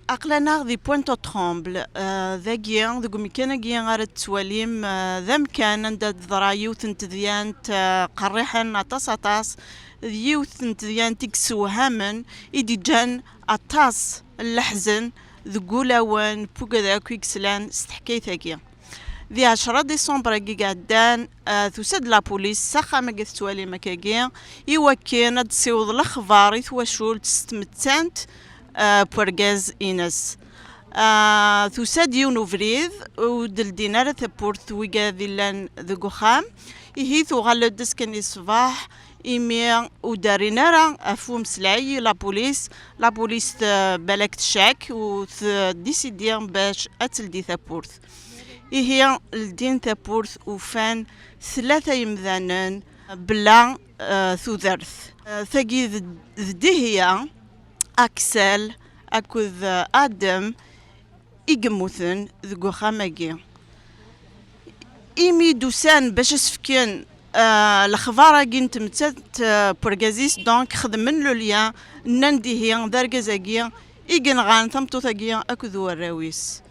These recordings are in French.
أقلنا ذي بوينتو ترومبل ذا جيان ذا قمكنا جيان غير التواليم ذا مكان عند ذرا يوث انتذيان قريحا أطاس يوث انتذيان تكسو هامن إدي جان أطاس اللحزن ذا قولاوان بوكا ذا كويكسلان استحكيثا جيان ذي 10 ديسمبر قعدان تسد لابوليس ساخا ما قد توالي مكاكيا يوكينا تسيوض الأخبار يثواشول تستمتانت بورغاز إنس تساد يونو فريد ودل دينار ثبورت ويقا ذلان ذو خام إهي ثغال دسكني صباح إيمي ودارينارا أفوم سلاي لابوليس بالك تشاك وديسيديان باش أتل دي ثبورت إهي الدين ثبورت وفان 3 يمذانن بلا ثوذرث ثقي ذدهيا أكسل أكوذ آدم إجموثن ذو خامجي إيمي دوسان باش سفكين الأخبار جنت متت برجازيس دونك خدمن له ليا نندي هي درجزاجيا إجن غان ثمتو ثجيا أكوذ الراويس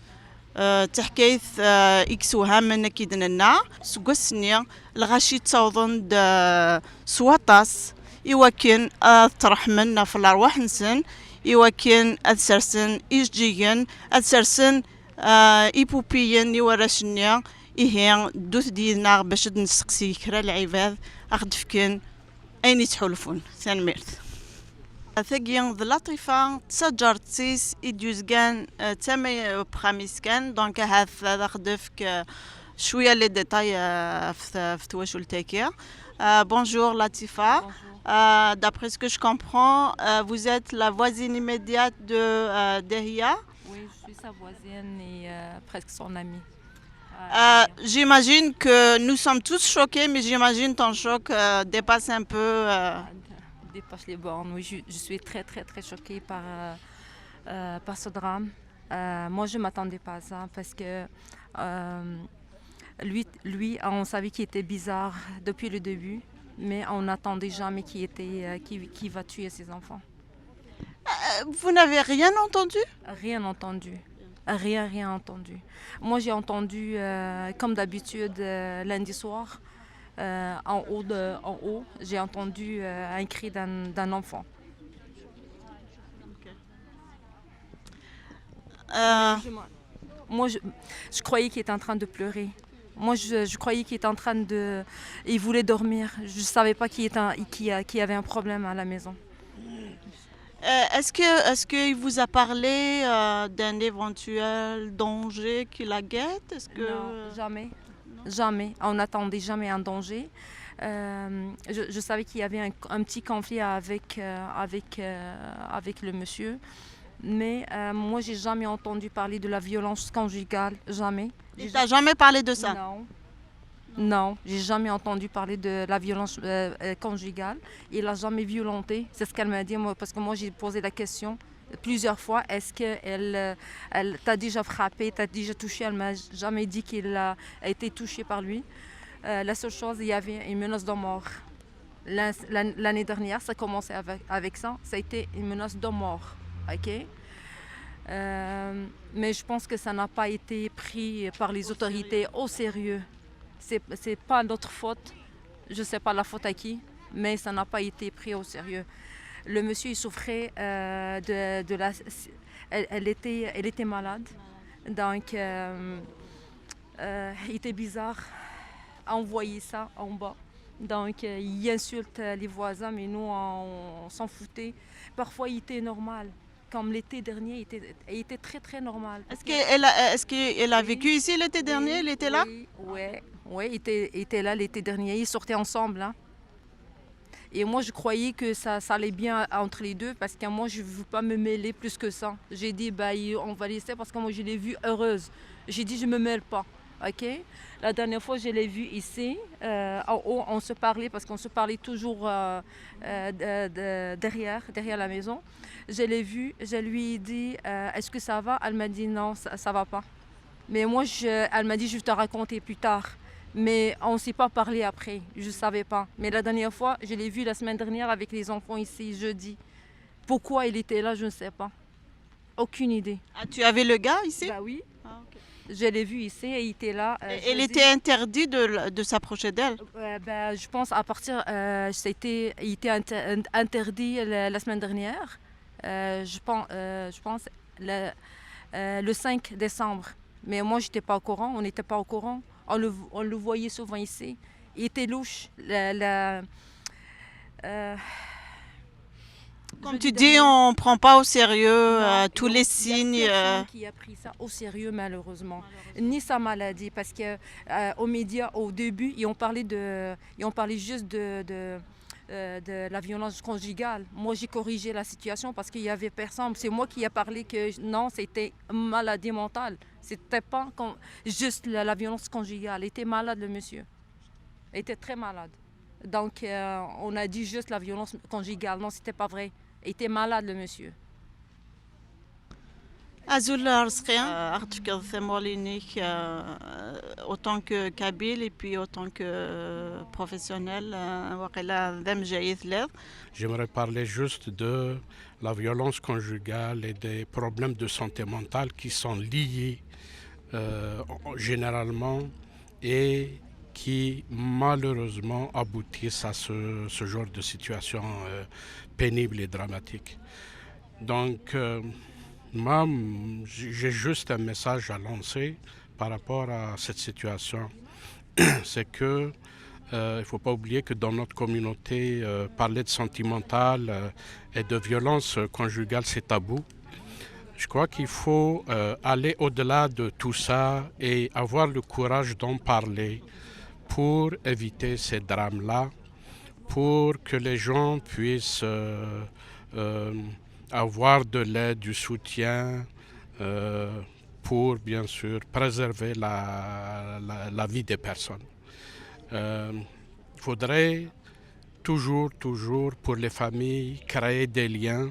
تحكيث إكسو هامن كيدنا سقسني الغاشي تصوضن سواطاس إيواكن ترحمنا في الأرواح نسن إيواكن أدسرسن إيجيين أدسرسن إيبوبيين يورشنيا إيهين دوث دينا باش نسقسي كرا العباد أخدفكن أين يتحولفون سنميرت ثقيان ذا لطيفة تسجر تسيس إديوزغان تامي بخاميسكان دونك هذا خدفك شوية لي ديتاي في تواشو التاكيا bonjour Latifa. D'après ce que je comprends, vous êtes la voisine immédiate de Dehia. Oui, je suis sa voisine et presque son amie. J'imagine que nous sommes tous choqués, mais j'imagine ton choc dépasse un peu. Dépasse les bornes. Oui, je suis très très très choquée par ce drame. Moi, je ne m'attendais pas à ça parce que lui, on savait qu'il était bizarre depuis le début, mais on n'attendait jamais qu'il va tuer ses enfants. Vous n'avez rien entendu? Rien entendu. Rien entendu. Moi, j'ai entendu, comme d'habitude, lundi soir, en haut, j'ai entendu un cri d'un enfant. Moi, je croyais qu'il était en train de pleurer. Moi, je croyais qu'il était en train de... Il voulait dormir. Je ne savais pas qu'il y avait un problème à la maison. Est-ce qu'il vous a parlé d'un éventuel danger qui la guette? Non, jamais. Non. Jamais. On n'attendait jamais un danger. Je savais qu'il y avait un petit conflit avec le monsieur. Mais moi, j'ai jamais entendu parler de la violence conjugale. Jamais. Tu n'as jamais parlé de ça? Non. Non, j'ai jamais entendu parler de la violence conjugale. Il n'a jamais violenté. C'est ce qu'elle m'a dit, moi, parce que moi, j'ai posé la question plusieurs fois. Est-ce qu'elle t'a déjà frappé, t'a déjà touché? Elle m'a jamais dit qu'il a été touché par lui. La seule chose, il y avait une menace de mort. L'année dernière, ça a commencé avec ça. Ça a été une menace de mort. Okay. Mais je pense que ça n'a pas été pris par les autorités au sérieux. C'est pas notre faute. Je sais pas la faute à qui, mais ça n'a pas été pris au sérieux. Le monsieur, il souffrait elle était malade, donc il était bizarre à envoyer ça en bas. Donc il insulte les voisins, mais nous on s'en foutait. Parfois il était normal. Comme l'été dernier, il était très très normal. Est-ce qu'elle a vécu ici l'été dernier? Elle était là? Oui, il était là l'été dernier. Ils sortaient ensemble. Hein. Et moi, je croyais que ça allait bien entre les deux parce que moi, je ne veux pas me mêler plus que ça. J'ai dit, on va laisser parce que moi, je l'ai vue heureuse. J'ai dit, je ne me mêle pas. Okay? La dernière fois, je l'ai vue ici, en haut, on se parlait parce qu'on se parlait toujours derrière la maison. Je l'ai vue, je lui ai dit, est-ce que ça va? Elle m'a dit non, ça ne va pas. Mais moi, elle m'a dit, je vais te raconter plus tard. Mais on ne s'est pas parlé après, je ne savais pas. Mais la dernière fois, je l'ai vue la semaine dernière avec les enfants ici, jeudi. Pourquoi il était là, je ne sais pas. Aucune idée. Ah, tu avais le gars ici? Bah oui. Ah, ok. Je l'ai vu ici et il était là. Il était interdit de s'approcher d'elle. Je pense à partir, il était interdit la semaine dernière. Je pense le 5 décembre. Mais moi, j'étais pas au courant. On n'était pas au courant. On le voyait souvent ici. Il était louche. Comme tu dis, on ne prend pas au sérieux tous les Il y a signes. personne qui a pris ça au sérieux, malheureusement. Ni sa maladie, parce que aux médias, au début, ils ont parlé juste de la violence conjugale. Moi, j'ai corrigé la situation parce qu'il y avait personne. C'est moi qui ai parlé que non, c'était maladie mentale. C'était pas juste la violence conjugale. Il était malade, le monsieur. Il était très malade. Donc, on a dit juste la violence conjugale. Non, c'était pas vrai. Il était malade, le monsieur. Azul Arsrien, أختك ثمولينيك autant que Kabyle et puis autant que professionnel وقيلا ذم جاي ثلاث. J'aimerais parler juste de la violence conjugale et des problèmes de santé mentale qui sont liés généralement et qui malheureusement aboutissent à ce genre de situation pénible et dramatique. Donc, moi, j'ai juste un message à lancer par rapport à cette situation. C'est que il ne faut pas oublier que dans notre communauté, parler de sentimental et de violence conjugale, c'est tabou. Je crois qu'il faut aller au-delà de tout ça et avoir le courage d'en parler pour éviter ces drames-là, pour que les gens puissent avoir de l'aide, du soutien, pour bien sûr préserver la vie des personnes. Il faudrait toujours, pour les familles, créer des liens,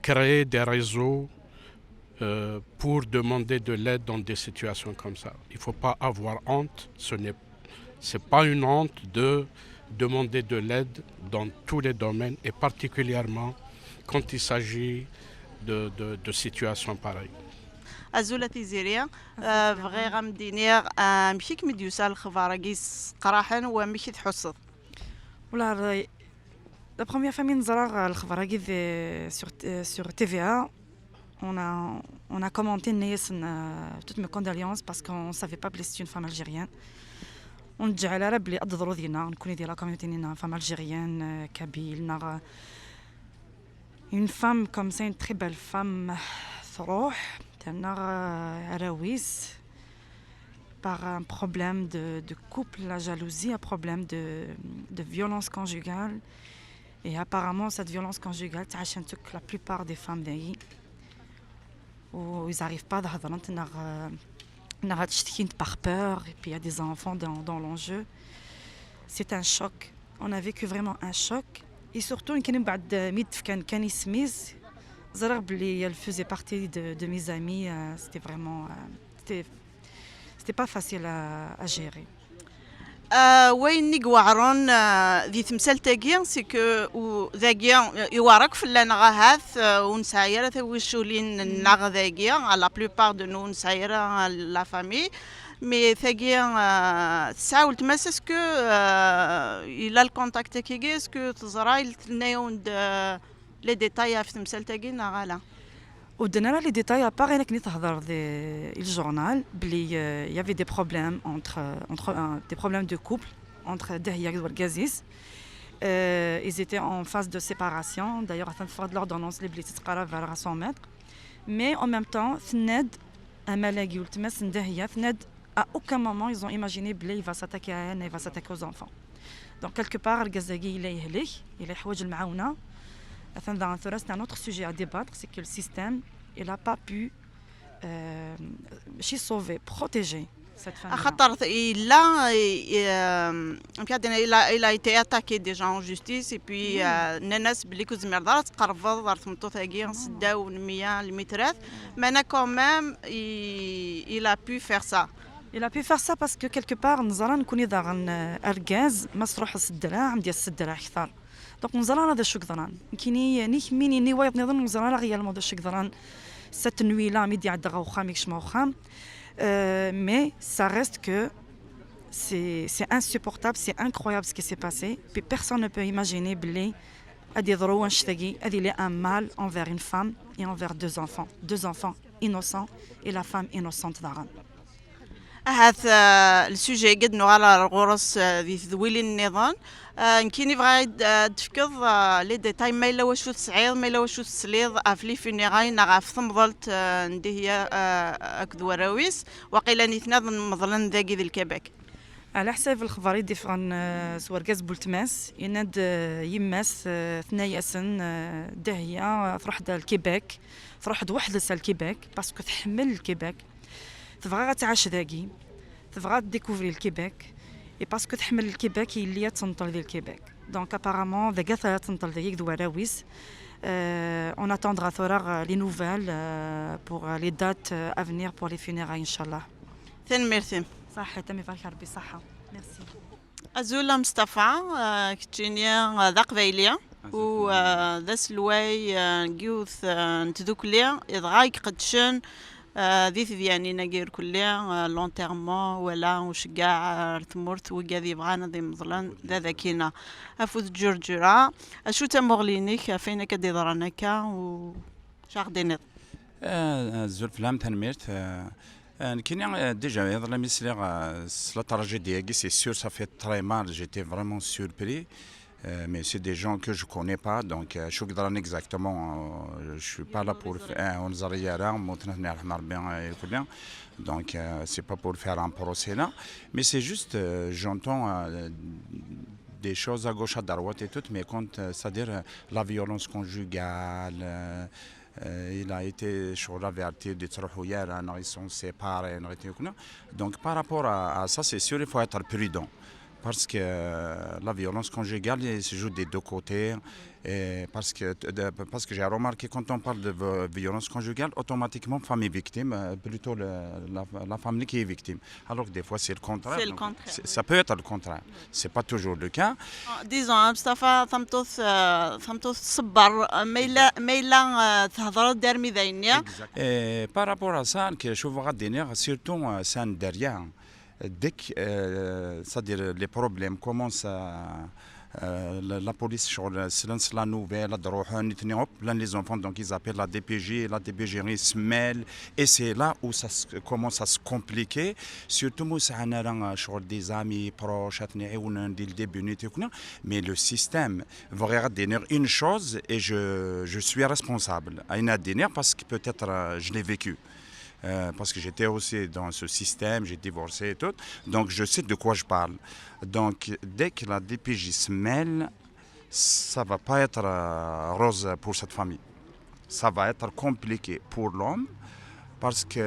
créer des réseaux pour demander de l'aide dans des situations comme ça. Il ne faut pas avoir honte, c'est pas une honte de demander de l'aide dans tous les domaines et particulièrement quand il s'agit de situations pareilles. أزولة تيزيريا بغي غمدينير مشيك مديوسا الخبارقيس قراحا ومشي تحصد. Voilà, la première famille نزرع الخبراقي sur TVA. On a commenté toutes mes condoléances parce qu'on ne savait pas que c'était une femme algérienne. On dit à l'arabe les adrons ديالنا نكون ديال la communauté une femme algérienne kabyle une femme comme ça, une très belle femme ثروح Araouis par un problème de couple, la jalousie, un problème de violence conjugale. Et apparemment, cette violence conjugale, la plupart des femmes d'ailleurs, où ils n'arrivent pas à par peur, et puis il y a des enfants dans l'enjeu. C'est un choc. On a vécu vraiment un choc. Et surtout, elle faisait partie de mes amis. C'était vraiment... C'était pas facile à gérer. وين نقوعرون ذي تمثال تاقيا سيكو ذاقيا يوارك فلان غاهاث ونسايرة ثويشولين ناغ ذاقيا على بلوبار دو نو نسايرة لا فامي مي ثاقيا تساول تماس اسكو إلا الكونتاكت كيكي اسكو تزرايل تلنايون لي ديتاي في تمثال تاقي ناغالا ودنا لها لي ديتاي ابار انك ني تهضر الجورنال بلي y avait des problèmes entre des problèmes de couple entre Dahia et Gazis. Ils étaient en phase de séparation, d'ailleurs afin de faire de l'ordonnance les blitzes vers 100 mètres. Mais en même temps, Fned Amalagi Ultimas Dahia Fned à aucun moment ils ont imaginé bli il va s'attaquer à elle, il va s'attaquer aux enfants. Donc quelque part Gazagi il est حوايج المعاونه. C'est un autre sujet à débattre, c'est que le système n'a pas pu sauver, protéger cette famille. Il a été attaqué déjà en justice et puis Nanas Blikouz Merdat, Karvad, Arthmotothagian, Sidaou, Mia, Limitret, mais quand même il a pu faire ça. Il a pu faire ça parce que quelque part, nous allons connaître un gaz, masroh السدرة عم ديال السدرة أكثر. دونك نزران هذا شو قدران كيني نيك ميني ني وايد نظن نزران ريالمون هذا شو قدران cette nuit là ميدي عند غوخام يكش موخام mais ça reste que c'est insupportable, c'est incroyable ce qui s'est passé. Puis personne ne peut imaginer بلي هادي ضروة نشتاقي هادي لي un mal envers une femme et envers deux enfants innocents et la femme innocente داران. هذا السوجي قد على الغرس ذي ذويل النظام كيني بغا تفكض لي ديتاي ما الا واش تسعير ما الا واش تسليض افلي فينيغاي نغا في ثمضلت ندي هي اكد وراويس وقيلا نيثنا مظلن ذاكي ذي الكباك على حساب الخبر يدي فران سواركاز بولتماس يناد يماس ثنايا سن داهية تروح دا الكيباك تروح وحدة الكيباك باسكو تحمل الكيباك تبغى تعيش ذاكي تبغى ديكوفري الكيباك اي باسكو تحمل الكيباك اللي تنطل ديال الكيباك دونك ابارامون ذاك تنطل ذاك دواراويس on attendra ثورا لي نوفال pour les dates à venir pour les funérailles inchallah ثان ميرسي صحة تمي بارك ربي صحة ميرسي أزولا مصطفى كتشينيا ذا قبايلية و ذا سلواي نجيوث نتذوكليا إضغايك قدشن ذي ثدياني نجير كليا لونتيرمون ولا وشقاع ثمورت وقاذي بغانا ذي مظلان ذا ذاكينا أفوز جرجرة أشو تمغلينيك فينا كدي ضرانكا و شاخدينيط زول فلام تنميرت كنا déjà la misère la tragédie c'est sûr ça fait très mal j'étais vraiment surpris mais c'est des gens que je connais pas donc je suis pas exactement je suis pas là pour on zariara متنحنا الحمار bien donc c'est pas pour faire un procès là mais c'est juste j'entends des choses à gauche à droite et tout mais quand c'est-à-dire la violence conjugale il a été sur l'averti de Troyère, ils sont séparés. Donc par rapport à ça, c'est sûr, il faut être prudent. Parce que la violence conjugale se joue des deux côtés. Et parce que j'ai remarqué quand on parle de violence conjugale, automatiquement famille victime, plutôt la famille qui est victime. Alors que des fois c'est le contraire. C'est le contraire. Ça peut être le contraire. C'est pas toujours le cas. Disons, Mustafa, ثمتوث صبر ميلا تهضر دار ميدانيا. Par rapport à ça, que je vous redire, surtout ça derrière. Dès que c'est-à-dire les problèmes commencent la police sur la nouvelle les enfants donc ils appellent la DPJ se mêle et c'est là où ça commence à se compliquer surtout moi ça sur des amis proches dès le début mais le système va regarder une chose et je suis responsable à une dernière parce que peut-être je l'ai vécu. Parce que j'étais aussi dans ce système, j'ai divorcé et tout, donc je sais de quoi je parle. Donc dès que la DPJ se mêle, ça va pas être rose pour cette famille. Ça va être compliqué pour l'homme parce que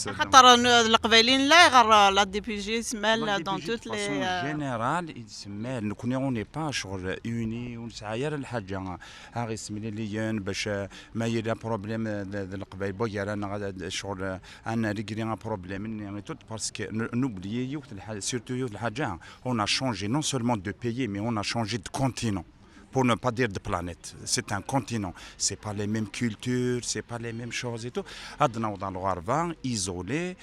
خاطر القبايلين لا غير لا دي بي جي سمال دون توت لي جينيرال يسمال نكون ني با شغل يوني ونسعير الحاجه ها يسمي لي باش ما يلا بروبليم القبايل بويا انا شغل انا ريغري بروبليم يعني توت باسكو نوبليي سورتو الحاجه on a changé non seulement de pays mais on a changé de continent. Pour ne pas dire de planète, c'est un continent. C'est pas les mêmes cultures, c'est pas les mêmes choses et tout. Adna dans le Harvard, isolé.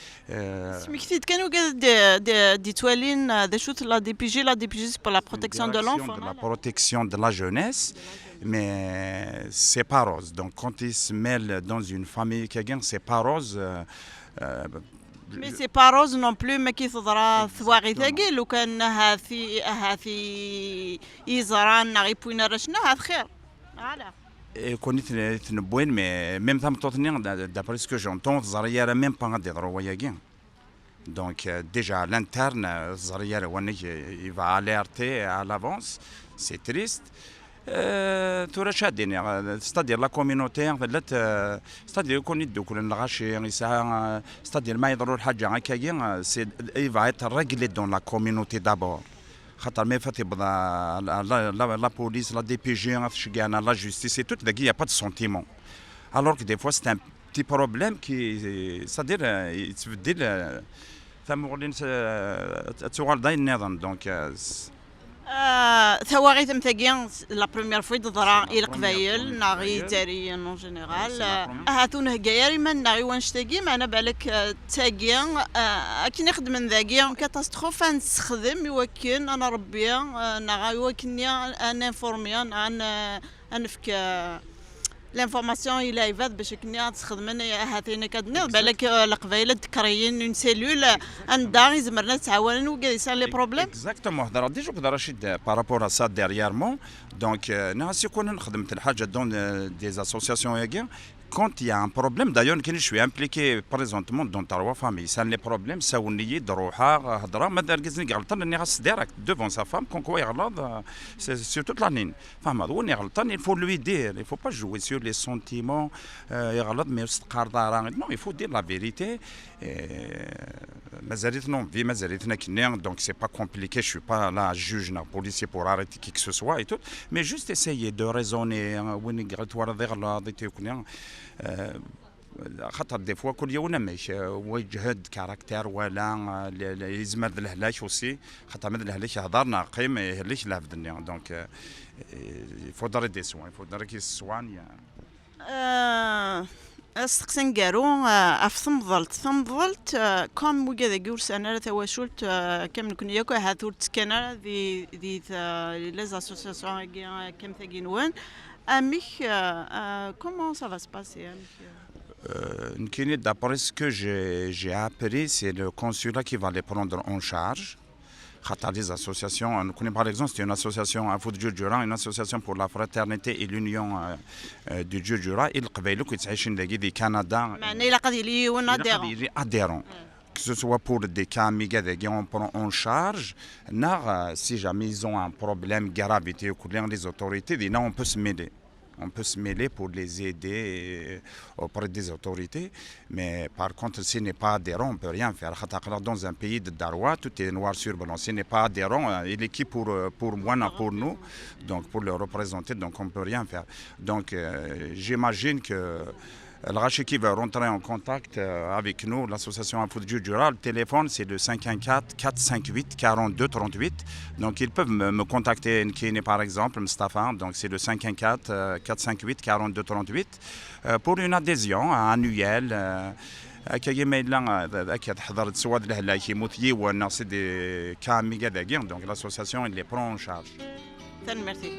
سمكتيت كانوا دي توالين ذا شوت لا دي بي جي c'est pour la protection de l'enfant. La protection de la jeunesse, mais c'est pas rose. Donc quand ils se mêlent dans une famille quelqu'un, c'est pas rose. Mais c'est pas rose non plus ما كيتضرا ثواغي ثاقي لو كان هاثي يزران غيبوينا رشنا هذا خير فوالا كونيت نبوين مي ميم ثم توتني d'après ce que j'entends زريا même pas des royagien donc déjà à l'interne زريا وني il va alerter à l'avance c'est triste تورا شادين ستادير لا كوميونيتي ستادير يكون يدو كل الغاشي ستادير ما يضروا الحاجه هكايا سي ايفا ترجلي دون لا كوميونيتي دابور خاطر ما فاتي بدا لا بوليس لا دي بي جي شكانا لا جوستيس اي توت داكي يا با دو سونتيمون الوغ كو دي فوا سي ان بتي بروبليم كي ستادير يتبدل ثم غادي تسوغال داي النظام دونك ثواغي ثمثاقيا لا بروميير فوا تضرا الى قبايل ناغي تاريا اون جينيرال هاتون هكايا ما ناغي وانشتاقي معنا بالك تاقيا كي نخدم من ذاقيا كاتاستروف نستخدم يوكن انا ربيا ناغي يوكني انا انفورميا عن انفك لانفورماسيون الى يفاد باش كني تخدم هاتين كدني بالك القبايله تكريين اون سيلول عندها زمرنا تعاون وكايسان لي بروبليم اكزاكتومون هضره ديجا كنت رشيد بارابور ا سا ديرييرمون دونك ناس يكون خدمت الحاجه دون دي اسوسياسيون ياكي quand il y a un problème, d'ailleurs, je suis impliqué présentement dans trois familles. Ça, les problèmes, ça, on y est, droha, hadra, madar gizni galtan, on est direct devant sa femme, quand quoi c'est sur toute la ligne. Femme, on est galtan, il faut lui dire, il ne faut pas jouer sur les sentiments, mais non, il faut dire la vérité. Donc c'est pas compliqué, je suis pas là juge, policier pour arrêter qui que ce soit et tout, mais juste essayer de raisonner. خاطر دي فوا كل يوم مش وجهد كاركتر ولا يزمر الهلاش وسي خاطر من الهلاش هضرنا قيم يهليش لا في الدنيا دونك يفضل دي سوان يفضل كي السوان استقسن قارو ثمضلت كم وجد جورس انا تواشلت كم نكون ياكو هاتور تسكنا دي لي اسوسياسيون كم ثقينوان Amich, comment ça va se passer, d'après ce que j'ai appris, c'est le consulat qui va les prendre en charge. Les associations, on connaît par exemple, c'est une association à Foot Djurdjura, une association pour la fraternité et l'union du Djurdjura. Il y a des Canada. Adhérents. Que ce soit pour des cas médiatiques, on prend en charge. Si jamais ils ont un problème gravité ou les autorités, on peut se mêler. On peut se mêler pour les aider auprès des autorités. Mais par contre, s'il n'est pas adhérent, on ne peut rien faire. Dans un pays de Darwa, tout est noir sur blanc. S'il n'est pas adhérent, il est qui pour moi, pour nous, donc pour le représenter, donc on ne peut rien faire. Donc j'imagine que le Rachi qui va rentrer en contact avec nous, l'association Afoud Djurdjura, le téléphone c'est le 514-458-4238. Donc ils peuvent me contacter Nkini par exemple, Mustafa, donc c'est le 514-458-4238 pour une adhésion annuelle. Donc l'association il les prend en charge. Merci.